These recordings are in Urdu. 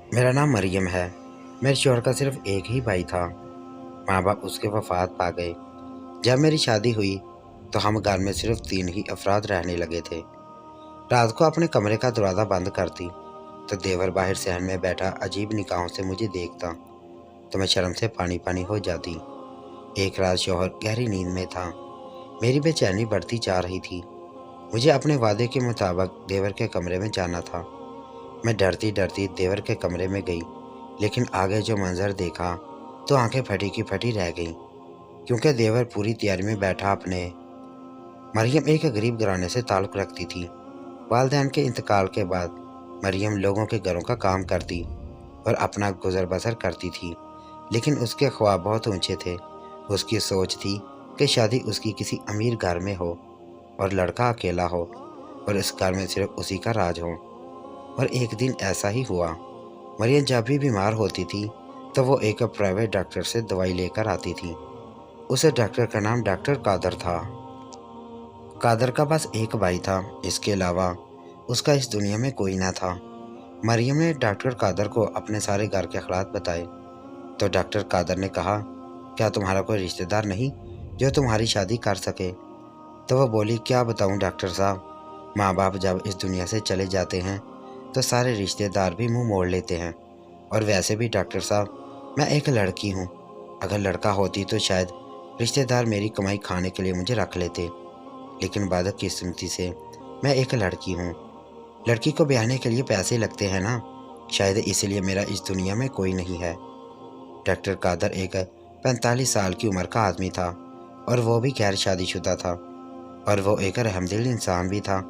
میرا نام مریم ہے۔ میرے شوہر کا صرف ایک ہی بھائی تھا۔ ماں باپ اس کے وفات پا گئے۔ جب میری شادی ہوئی تو ہم گھر میں صرف 3 ہی افراد رہنے لگے تھے۔ رات کو اپنے کمرے کا دروازہ بند کرتی تو دیور باہر صحن میں بیٹھا عجیب نگاہوں سے مجھے دیکھتا تو میں شرم سے پانی پانی ہو جاتی۔ ایک رات شوہر گہری نیند میں تھا۔ میری بے چینی بڑھتی جا رہی تھی۔ مجھے اپنے وعدے کے مطابق دیور کے کمرے میں جانا تھا۔ میں ڈرتی ڈرتی دیور کے کمرے میں گئی، لیکن آگے جو منظر دیکھا تو آنکھیں پھٹی کی پھٹی رہ گئیں، کیونکہ دیور پوری تیاری میں بیٹھا اپنے مریم ایک غریب گھرانے سے تعلق رکھتی تھی۔ والدین کے انتقال کے بعد مریم لوگوں کے گھروں کا کام کرتی اور اپنا گزر بسر کرتی تھی، لیکن اس کے خواب بہت اونچے تھے۔ اس کی سوچ تھی کہ شادی اس کی کسی امیر گھر میں ہو اور لڑکا اکیلا ہو اور اس گھر میں صرف اسی کا راج ہو۔ اور ایک دن ایسا ہی ہوا۔ مریم جب بھی بیمار ہوتی تھی تو وہ ایک پرائیویٹ ڈاکٹر سے دوائی لے کر آتی تھی۔ اس ڈاکٹر کا نام ڈاکٹر قادر تھا۔ قادر کا بس ایک بھائی تھا، اس کے علاوہ اس کا اس دنیا میں کوئی نہ تھا۔ مریم نے ڈاکٹر قادر کو اپنے سارے گھر کے حالات بتائے تو ڈاکٹر قادر نے کہا، کیا تمہارا کوئی رشتہ دار نہیں جو تمہاری شادی کر سکے؟ تو وہ بولی، کیا بتاؤں ڈاکٹر صاحب، ماں باپ جب اس دنیا سے چلے جاتے ہیں تو سارے رشتہ دار بھی منہ موڑ لیتے ہیں، اور ویسے بھی ڈاکٹر صاحب میں ایک لڑکی ہوں۔ اگر لڑکا ہوتی تو شاید رشتہ دار میری کمائی کھانے کے لیے مجھے رکھ لیتے، لیکن بدقسمتی سے میں ایک لڑکی ہوں۔ لڑکی کو بیاہنے کے لیے پیسے لگتے ہیں نا، شاید اس لیے میرا اس دنیا میں کوئی نہیں ہے۔ ڈاکٹر قادر ایک 45 سال کی عمر کا آدمی تھا اور وہ بھی غیر شادی شدہ تھا، اور وہ ایک رحم دل انسان بھی تھا۔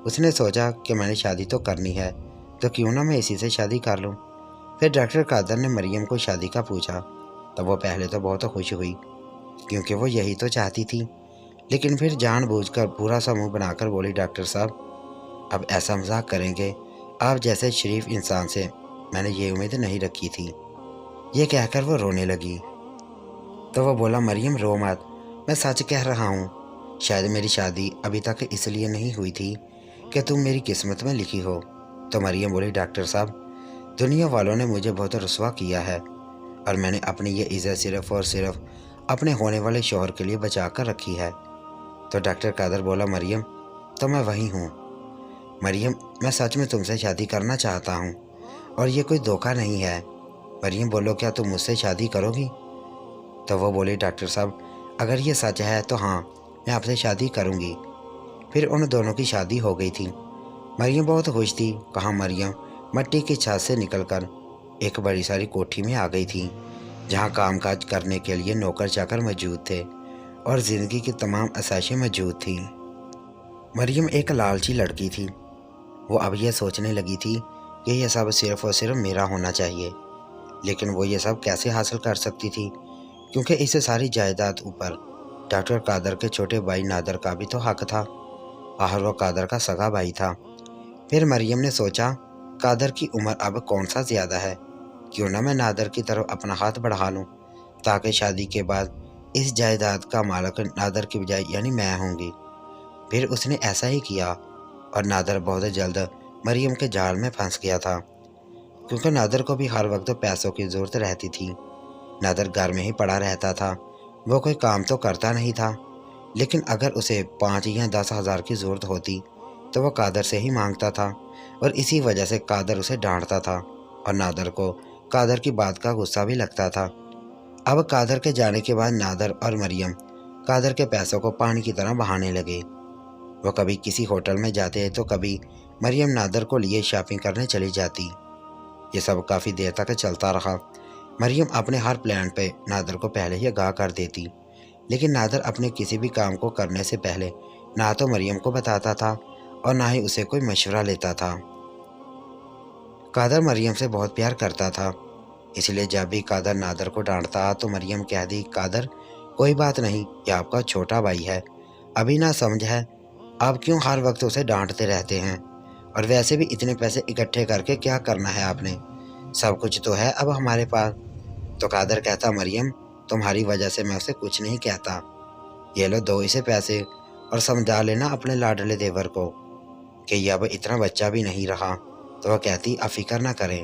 اس نے سوچا کہ میں نے شادی تو کرنی ہے تو کیوں نہ میں اسی سے شادی کر لوں۔ پھر ڈاکٹر قادر نے مریم کو شادی کا پوچھا تو وہ پہلے تو بہت خوش ہوئی، کیونکہ وہ یہی تو چاہتی تھی، لیکن پھر جان بوجھ کر برا سا منہ بنا کر بولی، ڈاکٹر صاحب اب ایسا مذاق کریں گے؟ آپ جیسے شریف انسان سے میں نے یہ امید نہیں رکھی تھی۔ یہ کہہ کر وہ رونے لگی تو وہ بولا، مریم رو مت، میں سچ کہہ رہا ہوں، شاید میری شادی ابھی تک اس لیے نہیں ہوئی تھی کہ تم میری قسمت میں لکھی ہو۔ تو مریم بولی، ڈاکٹر صاحب دنیا والوں نے مجھے بہت رسوا کیا ہے، اور میں نے اپنی یہ عزت صرف اور صرف اپنے ہونے والے شوہر کے لیے بچا کر رکھی ہے۔ تو ڈاکٹر قادر بولا، مریم تو میں وہی ہوں۔ مریم میں سچ میں تم سے شادی کرنا چاہتا ہوں اور یہ کوئی دھوکہ نہیں ہے۔ مریم بولو، کیا تم مجھ سے شادی کرو گی؟ تو وہ بولی، ڈاکٹر صاحب اگر یہ سچ ہے تو ہاں، میں آپ سے شادی کروں گی۔ پھر ان دونوں کی شادی ہو گئی تھی۔ مریم بہت خوش تھی۔ کہاں مریم مٹی کی چھت سے نکل کر ایک بڑی ساری کوٹھی میں آ گئی تھی، جہاں کام کاج کرنے کے لیے نوکر چاکر موجود تھے اور زندگی کی تمام آسائشیں موجود تھیں۔ مریم ایک لالچی لڑکی تھی۔ وہ اب یہ سوچنے لگی تھی کہ یہ سب صرف اور صرف میرا ہونا چاہیے، لیکن وہ یہ سب کیسے حاصل کر سکتی تھی، کیونکہ اس ساری جائیداد اوپر ڈاکٹر قادر کے چھوٹے بھائی نادر کا بھی تو حق تھا۔ آخر وہ قادر کا سگا بھائی تھا۔ پھر مریم نے سوچا، قادر کی عمر اب کون سا زیادہ ہے، کیوں نہ میں نادر کی طرف اپنا ہاتھ بڑھا لوں، تاکہ شادی کے بعد اس جائیداد کا مالک نادر کی بجائے یعنی میں ہوں گی۔ پھر اس نے ایسا ہی کیا، اور نادر بہت جلد مریم کے جال میں پھنس گیا تھا، کیونکہ نادر کو بھی ہر وقت پیسوں کی ضرورت رہتی تھی۔ نادر گھر میں ہی پڑا رہتا تھا، وہ کوئی کام تو کرتا نہیں تھا، لیکن اگر اسے 5 یا 10 ہزار کی ضرورت ہوتی تو وہ قادر سے ہی مانگتا تھا، اور اسی وجہ سے قادر اسے ڈانٹتا تھا، اور نادر کو قادر کی بات کا غصہ بھی لگتا تھا۔ اب قادر کے جانے کے بعد نادر اور مریم قادر کے پیسوں کو پانی کی طرح بہانے لگے۔ وہ کبھی کسی ہوٹل میں جاتے تو کبھی مریم نادر کو لیے شاپنگ کرنے چلی جاتی۔ یہ سب کافی دیر تک چلتا رہا۔ مریم اپنے ہر پلان پہ نادر کو پہلے ہی آگاہ کر دیتی، لیکن نادر اپنے کسی بھی کام کو کرنے سے پہلے نہ تو مریم کو بتاتا تھا اور نہ ہی اسے کوئی مشورہ لیتا تھا۔ قادر مریم سے بہت پیار کرتا تھا، اس لیے جب بھی قادر نادر کو ڈانٹتا تو مریم کہہ دی، قادر کوئی بات نہیں، یہ آپ کا چھوٹا بھائی ہے، ابھی نہ سمجھ ہے، آپ کیوں ہر وقت اسے ڈانٹتے رہتے ہیں، اور ویسے بھی اتنے پیسے اکٹھے کر کے کیا کرنا ہے آپ نے، سب کچھ تو ہے اب ہمارے پاس۔ تو قادر کہتا، مریم تمہاری وجہ سے میں اسے کچھ نہیں کہتا، یہ لو دو اسے پیسے اور سمجھا لینا اپنے لاڈلے دیور کو کہ یہ اب اتنا بچہ بھی نہیں رہا۔ تو وہ کہتی، آپ فکر نہ کریں،